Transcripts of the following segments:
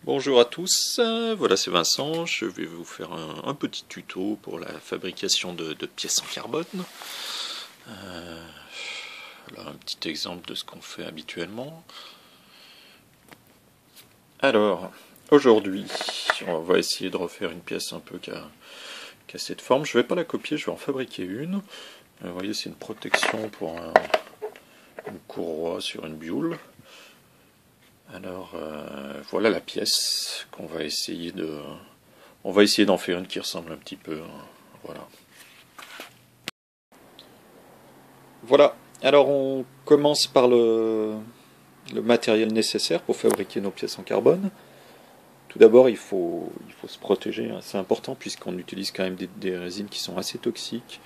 Bonjour à tous, voilà c'est Vincent, je vais vous faire un petit tuto pour la fabrication de pièces en carbone. Voilà un petit exemple de ce qu'on fait habituellement. Alors, aujourd'hui, on va essayer de refaire une pièce un peu qui a cette forme. Je ne vais pas la copier, je vais en fabriquer une. Vous voyez, c'est une protection pour une courroie sur une bioule. Alors, voilà la pièce qu'on va essayer de... On va essayer d'en faire une qui ressemble un petit peu. Voilà. Voilà. Alors, on commence par le matériel nécessaire pour fabriquer nos pièces en carbone. Tout d'abord, il faut se protéger. Hein. C'est important puisqu'on utilise quand même des résines qui sont assez toxiques.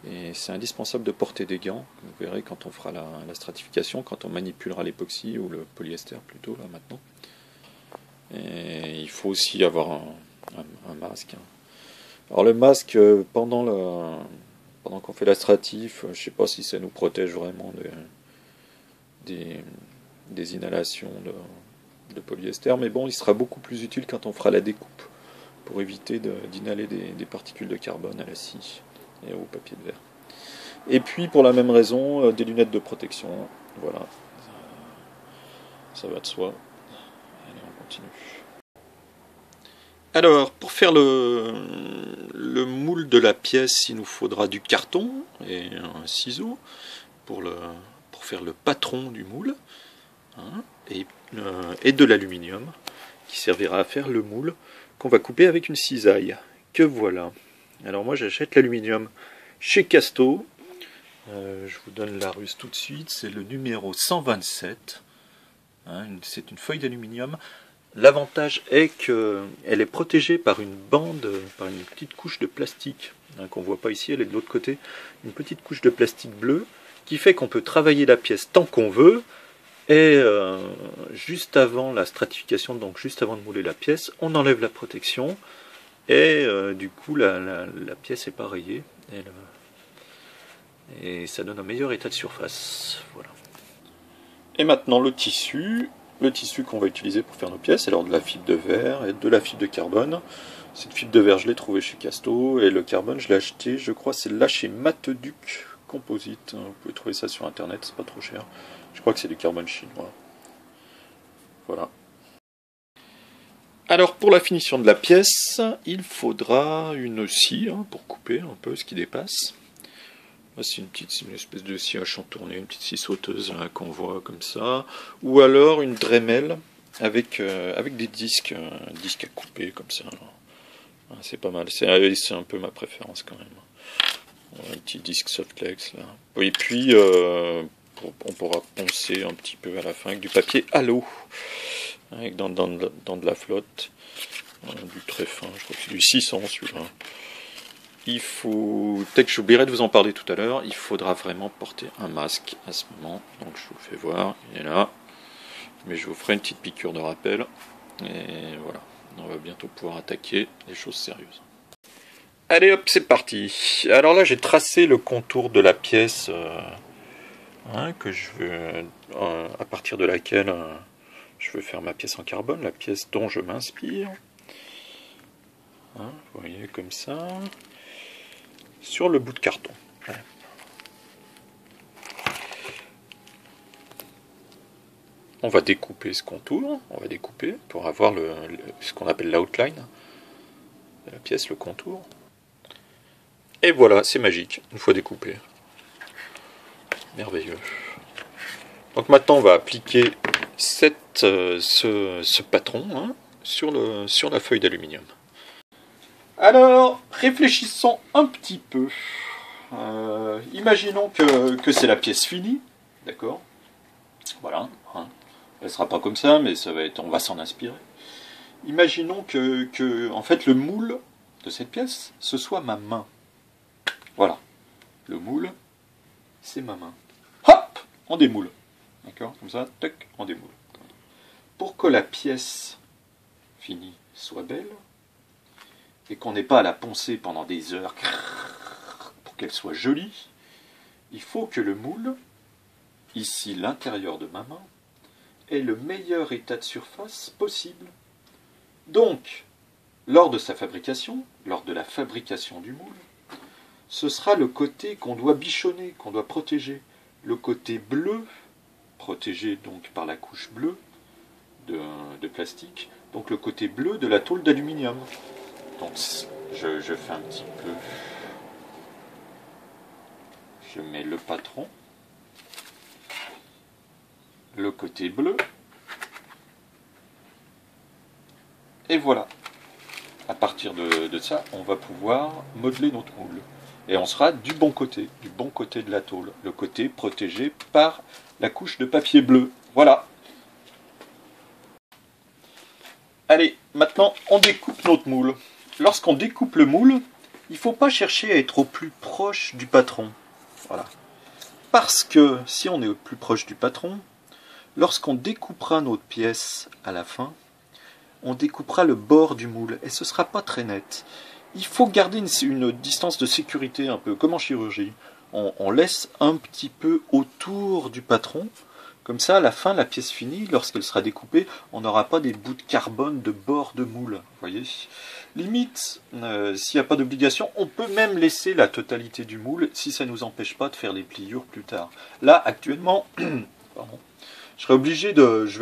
Et c'est indispensable de porter des gants. Vous verrez quand on fera la stratification, quand on manipulera l'époxy ou le polyester plutôt, là maintenant. Et il faut aussi avoir un masque. Alors le masque, pendant qu'on fait la stratif, je ne sais pas si ça nous protège vraiment des inhalations de polyester, mais bon, il sera beaucoup plus utile quand on fera la découpe, pour éviter d'inhaler des particules de carbone à la scie et au papier de verre. Et puis pour la même raison, des lunettes de protection, voilà, ça va de soi. Allez, on continue. Alors, pour faire le moule de la pièce, il nous faudra du carton et un ciseau pour faire le patron du moule, hein, et de l'aluminium qui servira à faire le moule qu'on va couper avec une cisaille. Que voilà. Alors moi j'achète l'aluminium chez Casto. Je vous donne la ruse tout de suite, c'est le numéro 127. Hein, c'est une feuille d'aluminium. L'avantage est qu'elle est protégée par une bande, par une petite couche de plastique, hein, qu'on ne voit pas ici, elle est de l'autre côté, une petite couche de plastique bleu, qui fait qu'on peut travailler la pièce tant qu'on veut, et juste avant la stratification, donc juste avant de mouler la pièce, on enlève la protection, et du coup la pièce n'est pas rayée, et ça donne un meilleur état de surface. Voilà. Et maintenant le tissu qu'on va utiliser pour faire nos pièces, c'est alors de la fibre de verre et de la fibre de carbone. Cette fibre de verre, je l'ai trouvée chez Casto, et le carbone, je l'ai acheté, je crois, c'est là chez Mateduc Composite. Vous pouvez trouver ça sur internet, c'est pas trop cher. Je crois que c'est du carbone chinois. Voilà. Alors pour la finition de la pièce, il faudra une scie, hein, pour couper un peu ce qui dépasse. C'est une espèce de scie à chantourner, une petite scie sauteuse qu'on voit comme ça, ou alors une Dremel avec des disques, un disque à couper comme ça. C'est pas mal, c'est un peu ma préférence quand même. Un petit disque softlex là. Et puis on pourra poncer un petit peu à la fin avec du papier à l'eau, avec dans de la flotte, du très fin, je crois que c'est du 600 celui-là. Il faut, peut-être que j'oublierai de vous en parler tout à l'heure, il faudra vraiment porter un masque à ce moment. Donc je vous le fais voir, il est là. Mais je vous ferai une petite piqûre de rappel. Et voilà, on va bientôt pouvoir attaquer les choses sérieuses. Allez hop, c'est parti. Alors là j'ai tracé le contour de la pièce que je veux, à partir de laquelle je veux faire ma pièce en carbone, la pièce dont je m'inspire. Vous voyez comme ça. Sur le bout de carton. On va découper ce contour, on va découper pour avoir ce qu'on appelle l'outline de la pièce, le contour. Et voilà, c'est magique, une fois découpé. Merveilleux. Donc maintenant on va appliquer ce patron, hein, sur la feuille d'aluminium. Alors, réfléchissons un petit peu. Imaginons que c'est la pièce finie, d'accord? Voilà. Hein. Elle ne sera pas comme ça, mais ça va être, on va s'en inspirer. Imaginons que, en fait, le moule de cette pièce, ce soit ma main. Voilà. Le moule, c'est ma main. Hop, on démoule. D'accord? Comme ça, tac, on démoule. Pour que la pièce finie soit belle, et qu'on n'ait pas à la poncer pendant des heures pour qu'elle soit jolie, il faut que le moule, ici l'intérieur de ma main, ait le meilleur état de surface possible Donc, lors de sa fabrication, lors de la fabrication du moule, ce sera le côté qu'on doit bichonner, qu'on doit protéger. Le côté bleu, protégé donc par la couche bleue de plastique, donc le côté bleu de la tôle d'aluminium. Donc je fais un petit peu, je mets le patron, le côté bleu, et voilà. À partir de ça, on va pouvoir modeler notre moule. Et on sera du bon côté de la tôle, le côté protégé par la couche de papier bleu. Voilà. Allez, maintenant on découpe notre moule. Lorsqu'on découpe le moule, il ne faut pas chercher à être au plus proche du patron. Voilà. Parce que si on est au plus proche du patron, lorsqu'on découpera notre pièce à la fin, on découpera le bord du moule et ce ne sera pas très net. Il faut garder une distance de sécurité un peu, comme en chirurgie. On laisse un petit peu autour du patron. Comme ça, à la fin, la pièce finie, lorsqu'elle sera découpée, on n'aura pas des bouts de carbone de bord de moule. Voyez. Limite, s'il n'y a pas d'obligation, on peut même laisser la totalité du moule si ça ne nous empêche pas de faire les pliures plus tard. Là, actuellement, pardon, je vais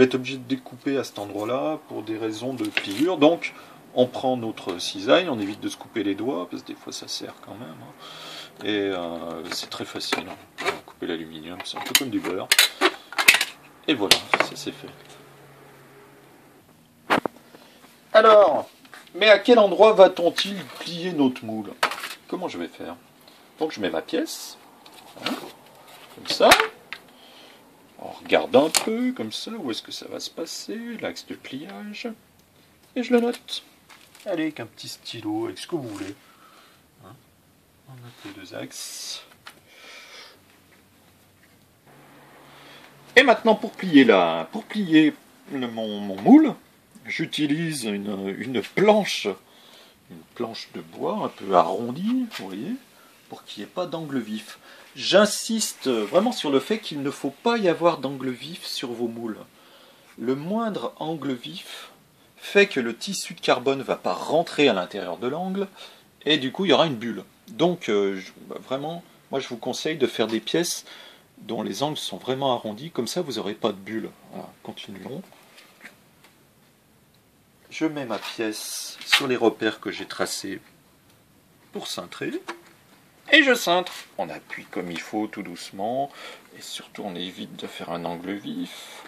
être obligé de découper à cet endroit-là pour des raisons de pliure. Donc, on prend notre cisaille, on évite de se couper les doigts, parce que des fois ça sert quand même. Hein. Et c'est très facile. Hein. Couper l'aluminium, c'est un peu comme du beurre. Et voilà, ça c'est fait. Alors, mais à quel endroit va-t-on-il plier notre moule? Comment je vais faire? Donc je mets ma pièce, hein, comme ça. On regarde un peu, comme ça, où est-ce que ça va se passer, l'axe de pliage. Et je le note. Allez, avec un petit stylo, avec ce que vous voulez. Hein, on note les deux axes. Et maintenant, pour plier mon moule, j'utilise une planche de bois un peu arrondie, vous voyez, pour qu'il n'y ait pas d'angle vif. J'insiste vraiment sur le fait qu'il ne faut pas y avoir d'angle vif sur vos moules. Le moindre angle vif fait que le tissu de carbone ne va pas rentrer à l'intérieur de l'angle, et du coup il y aura une bulle. Donc vraiment, moi je vous conseille de faire des pièces dont les angles sont vraiment arrondis, comme ça vous n'aurez pas de bulle. Voilà, continuons. Je mets ma pièce sur les repères que j'ai tracés pour cintrer, et je cintre. On appuie comme il faut, tout doucement, et surtout on évite de faire un angle vif.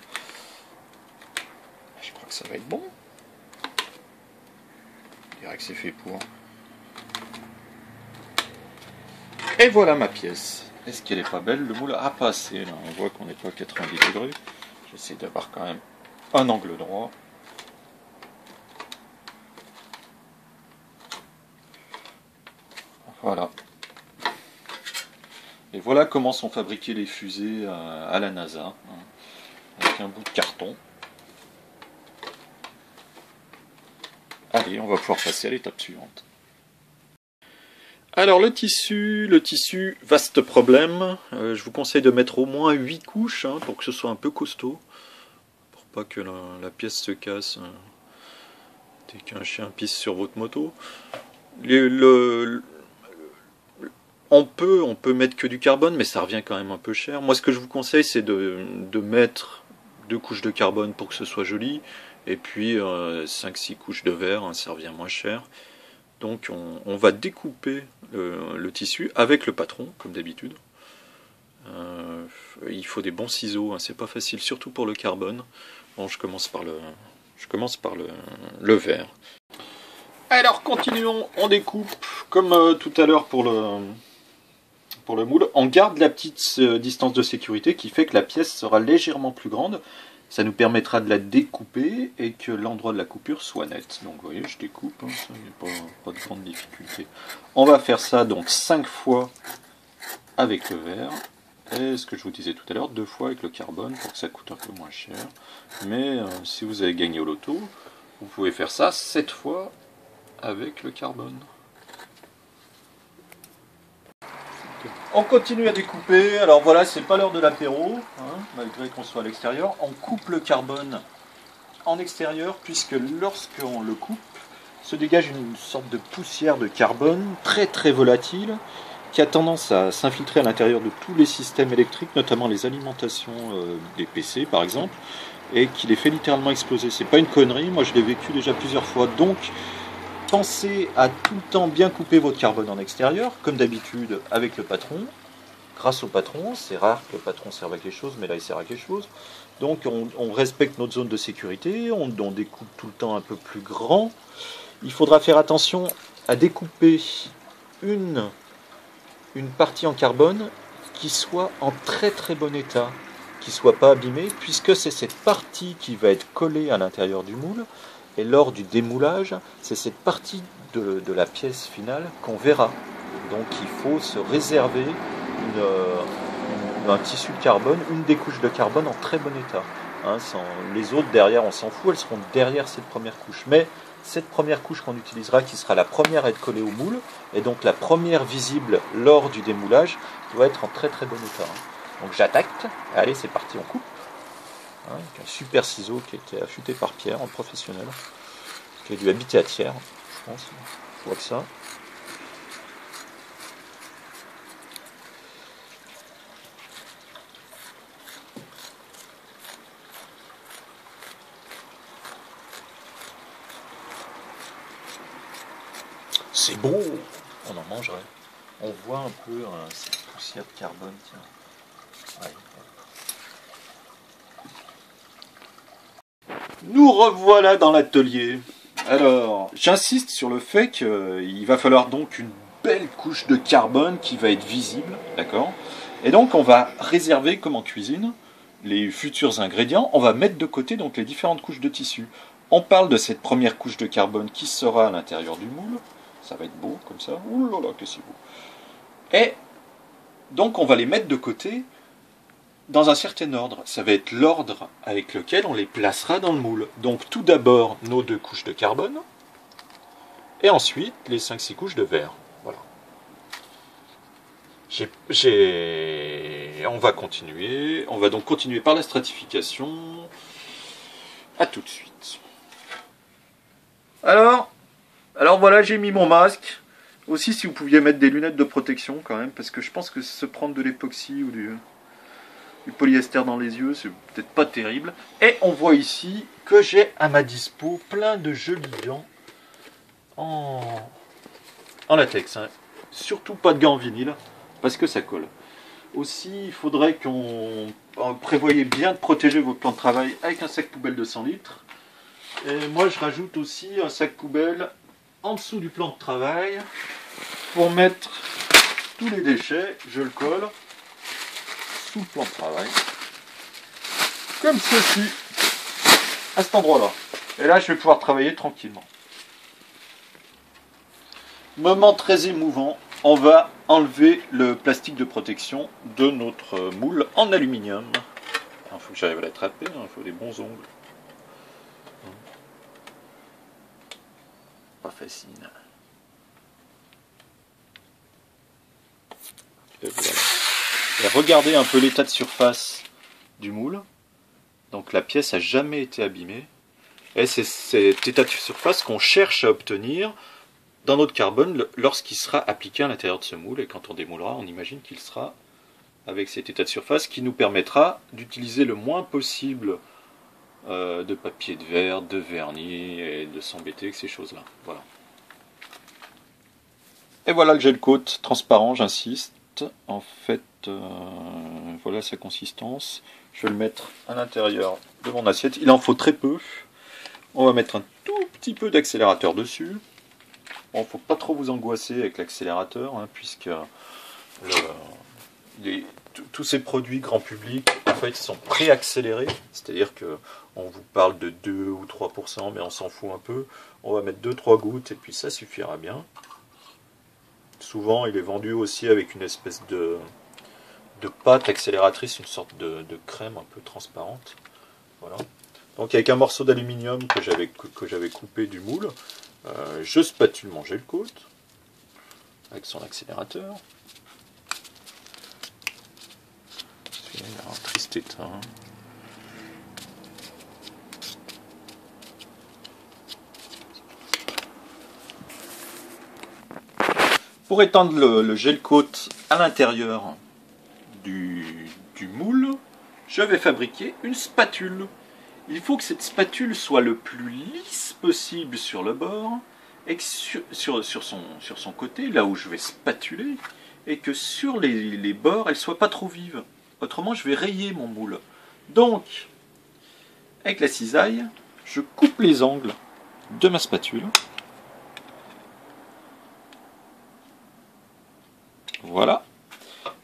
Je crois que ça va être bon. Je dirais que c'est fait pour. Et voilà ma pièce. Est-ce qu'elle est pas belle? Le moule a pas assez, là. On voit qu'on n'est pas à 90 degrés. J'essaie d'avoir quand même un angle droit. Voilà. Et voilà comment sont fabriquées les fusées à la NASA. Avec un bout de carton. Allez, on va pouvoir passer à l'étape suivante. Alors le tissu, vaste problème. Je vous conseille de mettre au moins 8 couches hein, pour que ce soit un peu costaud. Pour pas que la pièce se casse dès qu'un chien pisse sur votre moto. On peut mettre que du carbone, mais ça revient quand même un peu cher. Moi ce que je vous conseille c'est de mettre 2 couches de carbone pour que ce soit joli. Et puis 5-6 couches de verre, hein, ça revient moins cher. Donc on va découper le tissu avec le patron, comme d'habitude. Il faut des bons ciseaux, hein, c'est pas facile, surtout pour le carbone. Bon, je commence par le verre. Alors continuons, on découpe, comme tout à l'heure pour le moule. On garde la petite distance de sécurité qui fait que la pièce sera légèrement plus grande. Ça nous permettra de la découper et que l'endroit de la coupure soit net. Donc vous voyez, je découpe, hein, ça, il n'y a pas de grande difficulté. On va faire ça donc 5 fois avec le verre. Et ce que je vous disais tout à l'heure, 2 fois avec le carbone pour que ça coûte un peu moins cher. Mais si vous avez gagné au loto, vous pouvez faire ça 7 fois avec le carbone. On continue à découper, alors voilà, c'est pas l'heure de l'apéro, hein, malgré qu'on soit à l'extérieur. On coupe le carbone en extérieur, puisque lorsqu'on le coupe, se dégage une sorte de poussière de carbone très volatile, qui a tendance à s'infiltrer à l'intérieur de tous les systèmes électriques, notamment les alimentations des PC par exemple, et qui les fait littéralement exploser. C'est pas une connerie, moi je l'ai vécu déjà plusieurs fois, donc pensez à tout le temps bien couper votre carbone en extérieur, comme d'habitude avec le patron. Grâce au patron, c'est rare que le patron serve à quelque chose, mais là il sert à quelque chose. Donc on respecte notre zone de sécurité, on découpe tout le temps un peu plus grand. Il faudra faire attention à découper une partie en carbone qui soit en très bon état, qui soit pas abîmée, puisque c'est cette partie qui va être collée à l'intérieur du moule, et lors du démoulage, c'est cette partie de la pièce finale qu'on verra. Donc il faut se réserver un tissu de carbone, une des couches de carbone en très bon état. Hein, les autres derrière, on s'en fout, elles seront derrière cette première couche. Mais cette première couche qu'on utilisera, qui sera la première à être collée au moule, et donc la première visible lors du démoulage, doit être en très bon état. Hein. Donc j'attaque, allez c'est parti, on coupe. Hein, avec un super ciseau qui a été affûté par Pierre, en professionnel, qui a dû habiter à Thiers, je pense, je vois que ça. C'est beau, on en mangerait. On voit un peu cette poussière de carbone, tiens. Ouais. Nous revoilà dans l'atelier. Alors, j'insiste sur le fait qu'il va falloir donc une belle couche de carbone qui va être visible, d'accord? Et donc on va réserver, comme en cuisine, les futurs ingrédients. On va mettre de côté donc les différentes couches de tissu. On parle de cette première couche de carbone qui sera à l'intérieur du moule. Ça va être beau comme ça. Ouh là là, que c'est beau. Et donc on va les mettre de côté dans un certain ordre. Ça va être l'ordre avec lequel on les placera dans le moule. Donc tout d'abord nos 2 couches de carbone, et ensuite les 5-6 couches de verre. Voilà. On va continuer. On va donc continuer par la stratification. A tout de suite. Alors voilà, j'ai mis mon masque. Aussi, si vous pouviez mettre des lunettes de protection quand même, parce que je pense que se prendre de l'époxy ou du polyester dans les yeux, c'est peut-être pas terrible. Et on voit ici que j'ai à ma dispo plein de jolis gants en latex. Hein. Surtout pas de gants en vinyle, parce que ça colle. Aussi, il faudrait qu'on prévoyez bien de protéger vos plans de travail avec un sac poubelle de 100 litres. Et moi, je rajoute aussi un sac poubelle en dessous du plan de travail pour mettre tous les déchets. Je le colle sous le plan de travail, comme ceci, à cet endroit-là. Et là, je vais pouvoir travailler tranquillement. Moment très émouvant, on va enlever le plastique de protection de notre moule en aluminium. Il faut que j'arrive à l'attraper, il faut des bons ongles. Pas facile. Et voilà. Et regardez un peu l'état de surface du moule. Donc la pièce n'a jamais été abîmée. Et c'est cet état de surface qu'on cherche à obtenir dans notre carbone lorsqu'il sera appliqué à l'intérieur de ce moule. Et quand on démoulera, on imagine qu'il sera avec cet état de surface qui nous permettra d'utiliser le moins possible de papier de verre, de vernis et de s'embêter avec ces choses-là. Voilà. Et voilà le gel coat transparent, j'insiste. En fait, voilà sa consistance. Je vais le mettre à l'intérieur de mon assiette. Il en faut très peu. On va mettre un tout petit peu d'accélérateur dessus. Bon, faut pas trop vous angoisser avec l'accélérateur, hein, puisque tous ces produits grand public, en fait, sont préaccélérés. C'est-à-dire que on vous parle de 2 ou 3%, mais on s'en fout un peu. On va mettre 2-3 gouttes et puis ça suffira bien. Souvent, il est vendu aussi avec une espèce de pâte accélératrice, une sorte de crème un peu transparente. Voilà. Donc avec un morceau d'aluminium que j'avais coupé du moule, je spatule mon gel coat avec son accélérateur. Celui-là, il a un triste état. Pour étendre le gel coat à l'intérieur du moule, je vais fabriquer une spatule. Il faut que cette spatule soit le plus lisse possible sur le bord et que sur son côté, là où je vais spatuler, et que sur les bords, elle ne soit pas trop vive. Autrement, je vais rayer mon moule. Donc, avec la cisaille, je coupe les angles de ma spatule. Voilà.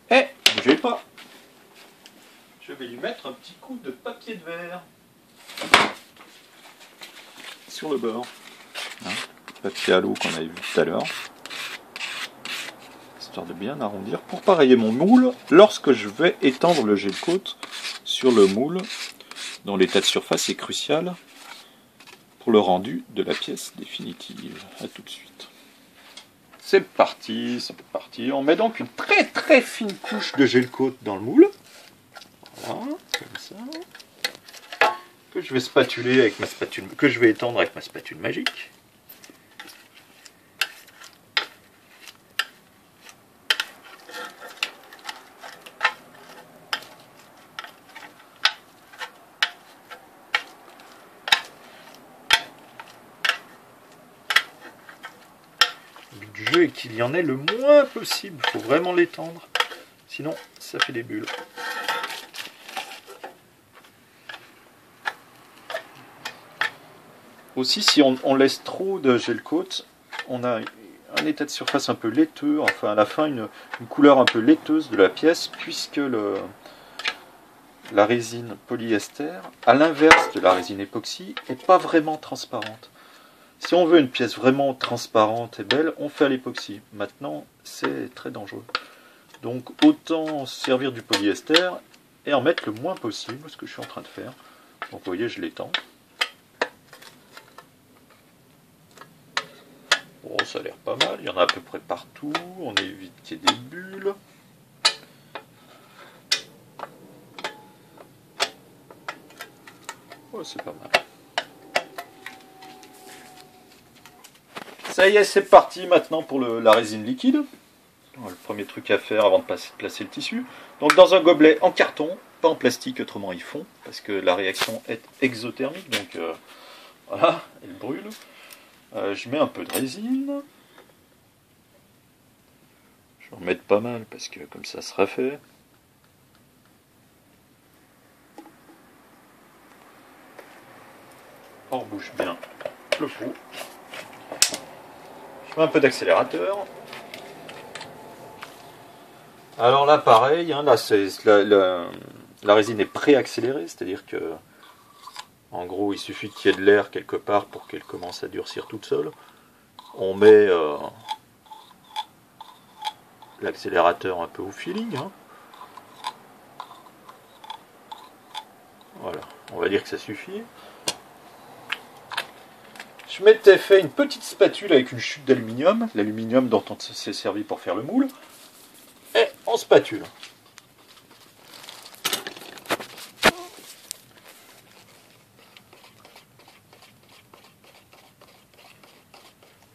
Et, bougez pas, je vais lui mettre un petit coup de papier de verre sur le bord. Papier à l'eau qu'on avait vu tout à l'heure. Histoire de bien arrondir pour pas rayer mon moule lorsque je vais étendre le gel coat sur le moule dont l'état de surface est crucial pour le rendu de la pièce définitive. A tout de suite. C'est parti, c'est parti. On met donc une très très fine couche de gel coat dans le moule. Voilà, comme ça. Que je vais spatuler avec ma spatule, que je vais étendre avec ma spatule magique. Le but du jeu est qu'il y en ait le moins possible. Il faut vraiment l'étendre. Sinon, ça fait des bulles. Aussi, si on laisse trop de gel coat, on a un état de surface un peu laiteux, enfin à la fin une couleur un peu laiteuse de la pièce, puisque la résine polyester, à l'inverse de la résine époxy, n'est pas vraiment transparente. Si on veut une pièce vraiment transparente et belle, on fait à l'époxy. Maintenant, c'est très dangereux. Donc autant servir du polyester et en mettre le moins possible, ce que je suis en train de faire. Donc vous voyez, je l'étends. Bon, ça a l'air pas mal, il y en a à peu près partout, on évite qu'il y ait des bulles. Oh, c'est pas mal. Ça y est, c'est parti maintenant pour la résine liquide. Le premier truc à faire avant de placer le tissu. Donc dans un gobelet en carton, pas en plastique, autrement il fond, parce que la réaction est exothermique, donc voilà, elle brûle. Je mets un peu de résine. Je vais en mettre pas mal parce que comme ça sera fait. On rebouche bien le pot. Je mets un peu d'accélérateur. Alors là pareil, hein, là la résine est pré-accélérée, c'est-à-dire que en gros il suffit qu'il y ait de l'air quelque part pour qu'elle commence à durcir toute seule. On met l'accélérateur un peu au feeling. Hein. Voilà, on va dire que ça suffit. Je m'étais fait une petite spatule avec une chute d'aluminium, l'aluminium dont on s'est servi pour faire le moule, et en spatule.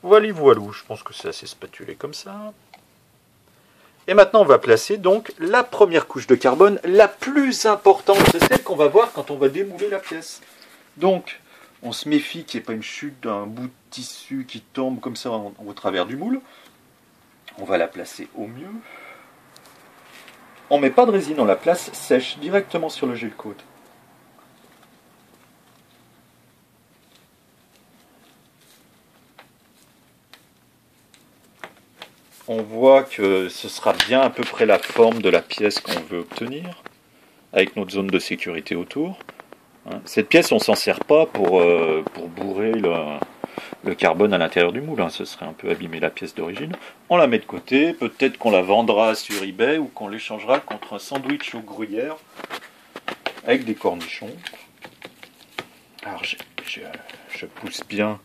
Voilà, je pense que c'est assez spatulé comme ça. Et maintenant, on va placer donc la première couche de carbone, la plus importante, c'est celle qu'on va voir quand on va démouler la pièce. Donc, on se méfie qu'il n'y ait pas une chute d'un bout de tissu qui tombe comme ça au travers du moule. On va la placer au mieux. On ne met pas de résine, on la place sèche, directement sur le gel coat. On voit que ce sera bien à peu près la forme de la pièce qu'on veut obtenir, avec notre zone de sécurité autour. Cette pièce, on ne s'en sert pas pour bourrer le carbone à l'intérieur du moule. Ce serait un peu abîmer la pièce d'origine. On la met de côté, peut-être qu'on la vendra sur eBay ou qu'on l'échangera contre un sandwich au gruyère avec des cornichons. Alors je pousse bien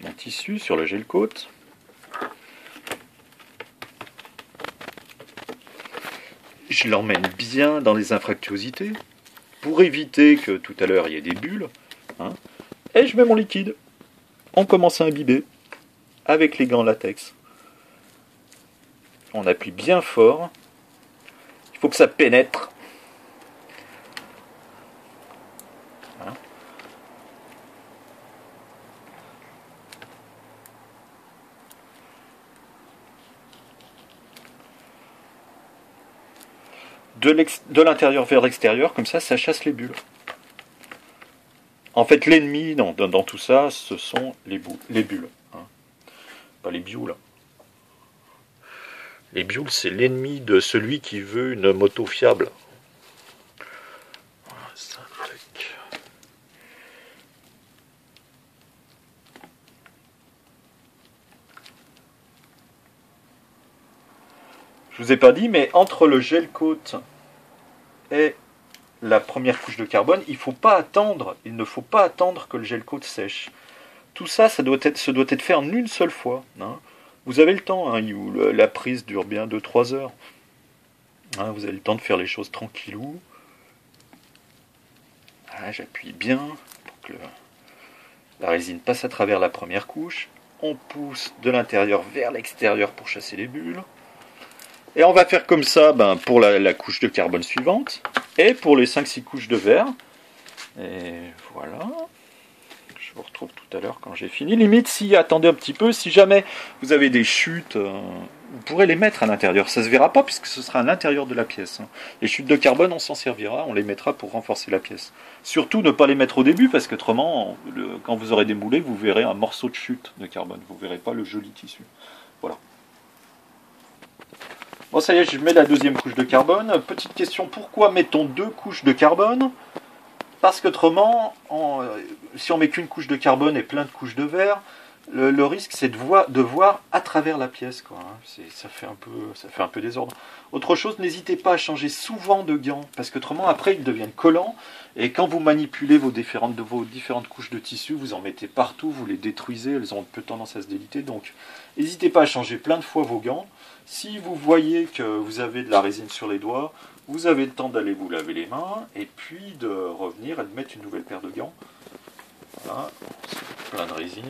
mon tissu sur le gel coat. Je l'emmène bien dans les infractuosités pour éviter que tout à l'heure il y ait des bulles. Et je mets mon liquide. On commence à imbiber avec les gants latex. On appuie bien fort. Il faut que ça pénètre. Voilà. De l'intérieur vers l'extérieur, comme ça chasse les bulles. En fait, l'ennemi dans tout ça, ce sont les bulles. Hein. Pas les bioules. Les bioules, c'est l'ennemi de celui qui veut une moto fiable. Voilà, ça, tac. Je vous ai pas dit, mais entre le gel coat et la première couche de carbone, il ne faut pas attendre que le gel coat sèche. Tout ça, ça doit être fait en une seule fois. Hein. Vous avez le temps, hein, la prise dure bien 2-3 heures. Hein, vous avez le temps de faire les choses tranquillou. Voilà, j'appuie bien pour que la résine passe à travers la première couche. On pousse de l'intérieur vers l'extérieur pour chasser les bulles. Et on va faire comme ça pour la couche de carbone suivante et pour les 5-6 couches de verre. Et voilà. Je vous retrouve tout à l'heure quand j'ai fini. Limite, si attendez un petit peu, si jamais vous avez des chutes, vous pourrez les mettre à l'intérieur. Ça ne se verra pas puisque ce sera à l'intérieur de la pièce. Les chutes de carbone, on s'en servira, on les mettra pour renforcer la pièce. Surtout ne pas les mettre au début parce qu'autrement, quand vous aurez démoulé, vous verrez un morceau de chute de carbone. Vous ne verrez pas le joli tissu. Voilà. Bon, ça y est, je mets la deuxième couche de carbone. Petite question, pourquoi mettons 2 couches de carbone? Parce qu'autrement, si on met qu'une couche de carbone et plein de couches de verre, le risque c'est de voir à travers la pièce, quoi. Hein. Ça fait un peu désordre. Autre chose, n'hésitez pas à changer souvent de gants, parce qu'autrement après ils deviennent collants, et quand vous manipulez vos différentes couches de tissu, vous en mettez partout, vous les détruisez, elles ont un peu tendance à se déliter, donc n'hésitez pas à changer plein de fois vos gants. Si vous voyez que vous avez de la résine sur les doigts, vous avez le temps d'aller vous laver les mains, et puis de revenir et de mettre une nouvelle paire de gants. Voilà, plein de résine.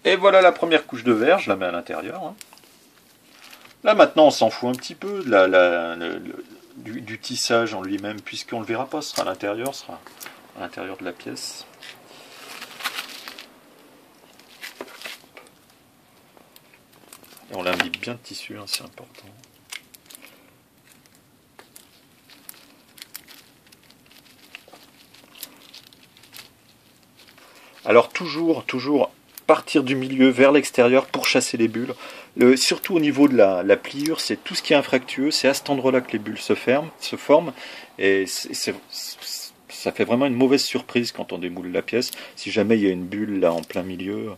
Et voilà la première couche de verre, je la mets à l'intérieur. Hein. Là maintenant on s'en fout un petit peu du tissage en lui-même, puisqu'on ne le verra pas, ce sera à l'intérieur de la pièce. Et on l'imbibe bien de tissu, hein, c'est important. Alors toujours partir du milieu vers l'extérieur pour chasser les bulles. Surtout au niveau de la pliure, c'est tout ce qui est infractueux, c'est à cet endroit-là que les bulles se forment, et ça fait vraiment une mauvaise surprise quand on démoule la pièce. Si jamais il y a une bulle là en plein milieu,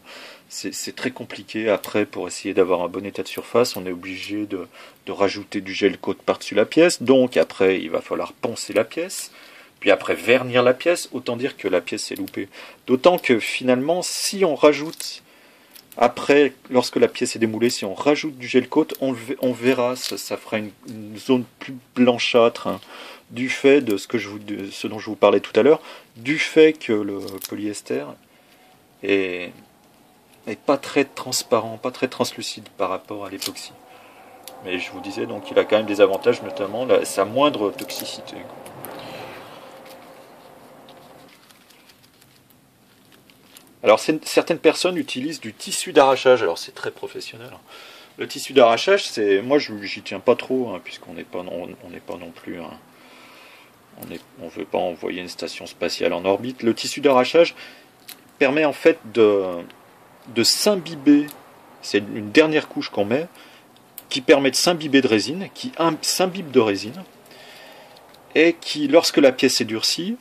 c'est très compliqué après pour essayer d'avoir un bon état de surface. On est obligé de rajouter du gel coat par-dessus la pièce, donc après il va falloir poncer la pièce. Puis après vernir la pièce, autant dire que la pièce est loupée. D'autant que finalement, si on rajoute, après, lorsque la pièce est démoulée, si on rajoute du gel coat, on verra, ça fera une zone plus blanchâtre, hein, du fait de ce dont je vous parlais tout à l'heure, du fait que le polyester est pas très transparent, pas très translucide par rapport à l'époxy. Mais je vous disais, donc il a quand même des avantages, notamment sa moindre toxicité. Alors certaines personnes utilisent du tissu d'arrachage, alors c'est très professionnel. Le tissu d'arrachage, moi j'y tiens pas trop, hein, puisqu'on n'est pas non plus, hein, on veut pas envoyer une station spatiale en orbite. Le tissu d'arrachage permet en fait de s'imbiber, c'est une dernière couche qu'on met, qui permet de s'imbiber de résine, qui s'imbibe de résine, et qui, lorsque la pièce est durcie,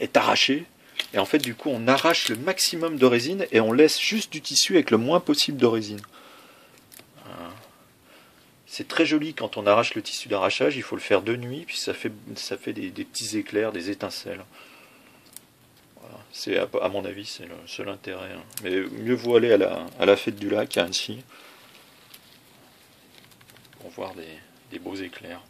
est arrachée. Et en fait, du coup, on arrache le maximum de résine et on laisse juste du tissu avec le moins possible de résine. C'est très joli quand on arrache le tissu d'arrachage. Il faut le faire de nuit, puis ça fait des petits éclairs, des étincelles. Voilà. C'est, à mon avis, c'est le seul intérêt. Hein. Mais mieux vaut aller à la fête du lac à Annecy pour voir des beaux éclairs.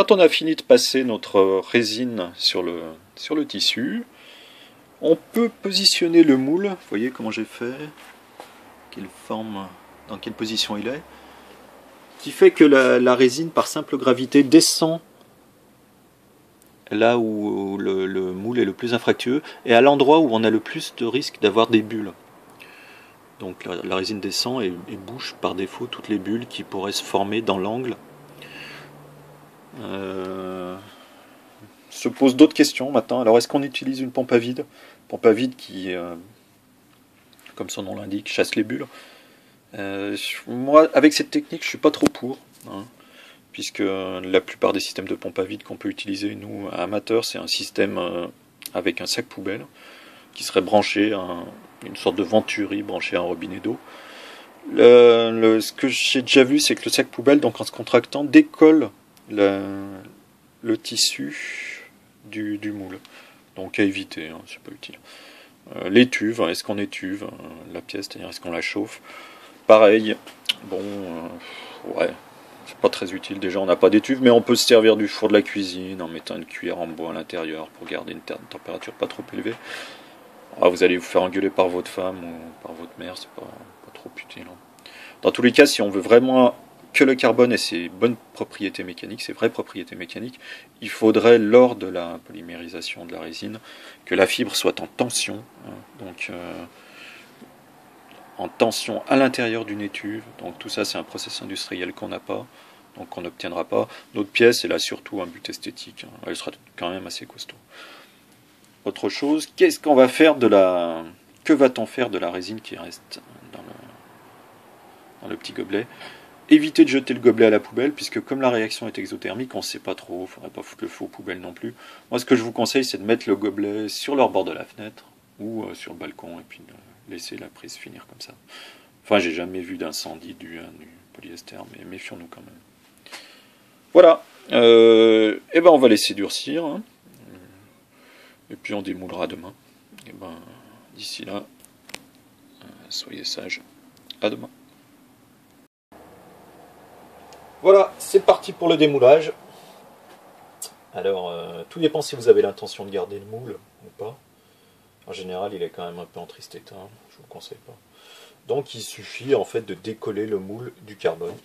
Quand on a fini de passer notre résine sur le tissu, on peut positionner le moule. Vous voyez comment j'ai fait? Quelle forme, dans quelle position il est? Qui fait que la résine, par simple gravité, descend là où le moule est le plus infractueux et à l'endroit où on a le plus de risque d'avoir des bulles. Donc la résine descend et bouche par défaut toutes les bulles qui pourraient se former dans l'angle. Se posent d'autres questions maintenant. Alors est-ce qu'on utilise une pompe à vide? Pompe à vide qui, comme son nom l'indique, chasse les bulles. Moi, avec cette technique, je suis pas trop pour, hein, puisque la plupart des systèmes de pompe à vide qu'on peut utiliser, nous, amateurs, c'est un système avec un sac poubelle qui serait branché à une sorte de venturi branché à un robinet d'eau. Ce que j'ai déjà vu, c'est que le sac poubelle, donc en se contractant, décolle le tissu du moule. Donc à éviter, hein, c'est pas utile. L'étuve, est-ce qu'on étuve la pièce, c'est-à-dire est-ce qu'on la chauffe? Pareil, bon, ouais, c'est pas très utile. Déjà, on n'a pas d'étuve, mais on peut se servir du four de la cuisine en mettant une cuillère en bois à l'intérieur pour garder une température pas trop élevée. Ah, vous allez vous faire engueuler par votre femme ou par votre mère, c'est pas trop utile. Hein. Dans tous les cas, si on veut vraiment que le carbone ait ses bonnes propriétés mécaniques, ses vraies propriétés mécaniques, il faudrait, lors de la polymérisation de la résine, que la fibre soit en tension, hein, donc en tension à l'intérieur d'une étuve. Donc tout ça, c'est un process industriel qu'on n'a pas, donc qu'on n'obtiendra pas. Notre pièce, elle a surtout un but esthétique, hein, elle sera quand même assez costaud. Autre chose, qu'est-ce qu'on va faire que va-t-on faire de la résine qui reste dans le petit gobelet? Éviter de jeter le gobelet à la poubelle, puisque comme la réaction est exothermique, on ne sait pas trop, il ne faudrait pas foutre le feu aux poubelles non plus. Moi, ce que je vous conseille, c'est de mettre le gobelet sur leur bord de la fenêtre, ou sur le balcon, et puis de laisser la prise finir comme ça. Enfin, j'ai jamais vu d'incendie dû à du polyester, mais méfions-nous quand même. Voilà, et ben on va laisser durcir, hein. Et puis on démoulera demain. Et ben d'ici là, soyez sages. À demain. Voilà, c'est parti pour le démoulage. Alors, tout dépend si vous avez l'intention de garder le moule ou pas. En général, il est quand même un peu en triste état, je vous le conseille pas. Donc, il suffit en fait de décoller le moule du carbone.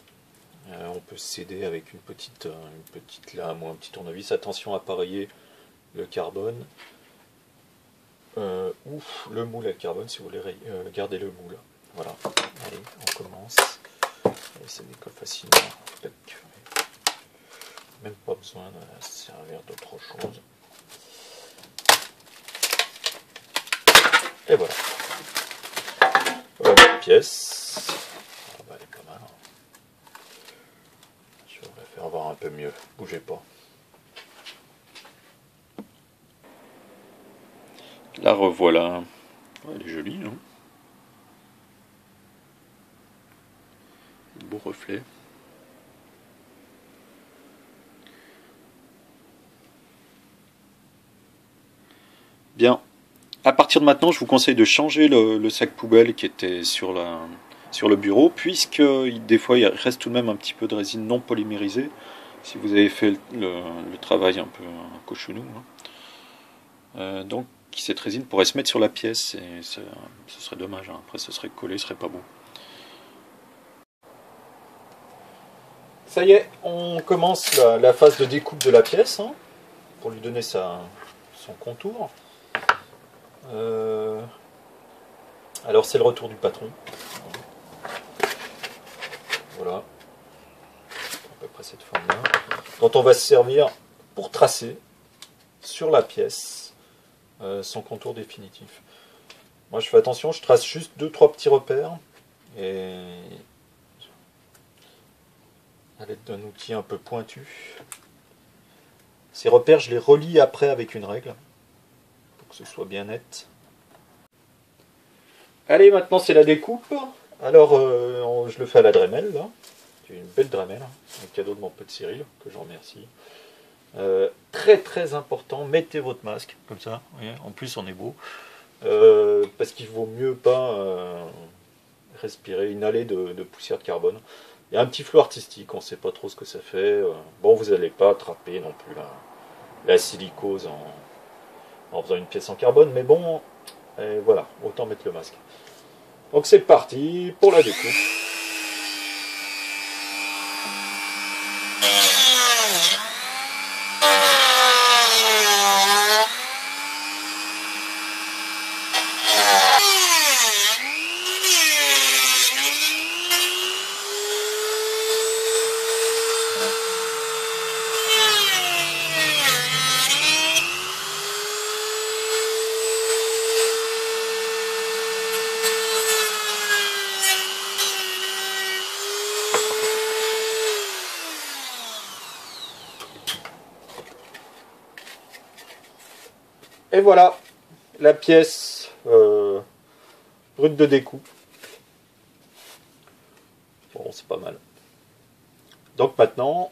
On peut s'aider avec une petite lame ou un petit tournevis. Attention à appareiller le carbone ou le moule à carbone si vous voulez garder le moule. Voilà, allez, on commence. Et ça décolle facilement. Même pas besoin de servir d'autre chose. Et voilà. Voilà la pièce. Ah bah, elle est pas mal. Je vais la faire voir un peu mieux. Bougez pas. La revoilà. Elle est jolie, hein. Beau reflet. Bien. À partir de maintenant, je vous conseille de changer le sac poubelle qui était sur le bureau, puisque des fois, il reste tout de même un petit peu de résine non polymérisée, si vous avez fait le travail un peu cochonou. Hein. Donc, cette résine pourrait se mettre sur la pièce, et ce serait dommage. Hein. Après, ce serait collé, ce serait pas beau. Ça y est, on commence la phase de découpe de la pièce, hein, pour lui donner son contour. Alors c'est le retour du patron. Voilà. À peu près cette forme-là. Dont on va se servir pour tracer sur la pièce son contour définitif. Moi je fais attention, je trace juste 2-3 petits repères. Et à l'aide d'un outil un peu pointu. Ces repères, je les relie après avec une règle. Pour que ce soit bien net. Allez, maintenant c'est la découpe. Alors, je le fais à la Dremel, là. C'est une belle Dremel, un cadeau de mon pote Cyril, que je remercie. Très très important, mettez votre masque, comme ça. Voyez, en plus, on est beau. Parce qu'il vaut mieux pas respirer, inhaler de poussière de carbone. Il y a un petit flou artistique, on ne sait pas trop ce que ça fait. Bon, vous n'allez pas attraper non plus la silicose en faisant une pièce en carbone, mais bon, voilà, autant mettre le masque. Donc c'est parti pour la découpe. Et voilà, la pièce brute de découpe. Bon, c'est pas mal. Donc maintenant,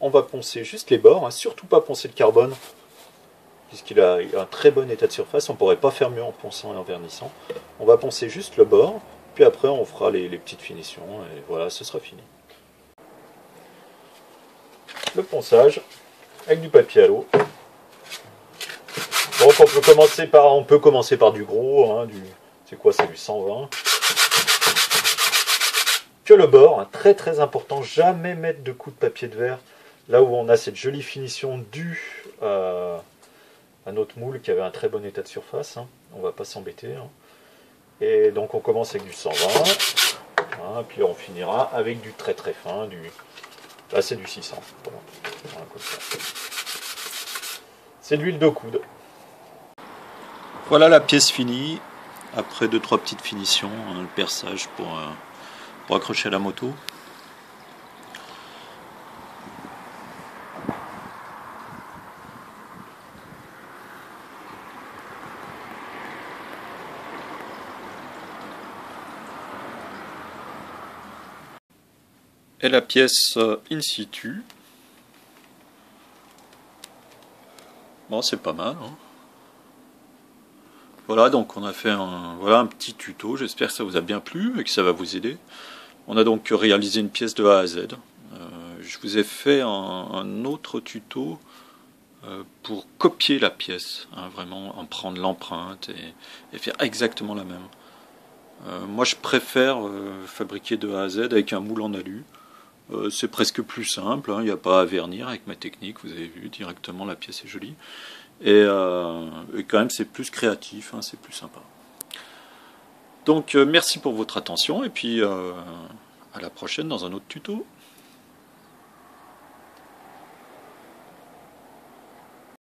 on va poncer juste les bords, hein, surtout pas poncer le carbone, puisqu'il a un très bon état de surface. On ne pourrait pas faire mieux en ponçant et en vernissant. On va poncer juste le bord, puis après on fera les petites finitions, et voilà, ce sera fini. Le ponçage, avec du papier à l'eau. Donc on peut commencer par du gros, hein, c'est quoi, c'est du 120. Que le bord, hein, très très important, jamais mettre de coups de papier de verre là où on a cette jolie finition due à notre moule qui avait un très bon état de surface, hein. On va pas s'embêter, hein. Et donc on commence avec du 120, hein, puis on finira avec du très très fin, là c'est du 600. Voilà. C'est de l'huile de coude. Voilà la pièce finie, après 2-3 petites finitions, hein, le perçage pour accrocher à la moto. Et la pièce in situ. Bon, c'est pas mal, hein. Voilà, donc on a fait un petit tuto, j'espère que ça vous a bien plu et que ça va vous aider. On a donc réalisé une pièce de A à Z. Je vous ai fait un autre tuto pour copier la pièce, hein, vraiment en prendre l'empreinte et faire exactement la même. Moi je préfère fabriquer de A à Z avec un moule en alu. C'est presque plus simple, hein, il n'y a pas à vernir avec ma technique, vous avez vu directement la pièce est jolie. Et quand même c'est plus créatif, hein, c'est plus sympa. Donc merci pour votre attention et puis à la prochaine dans un autre tuto.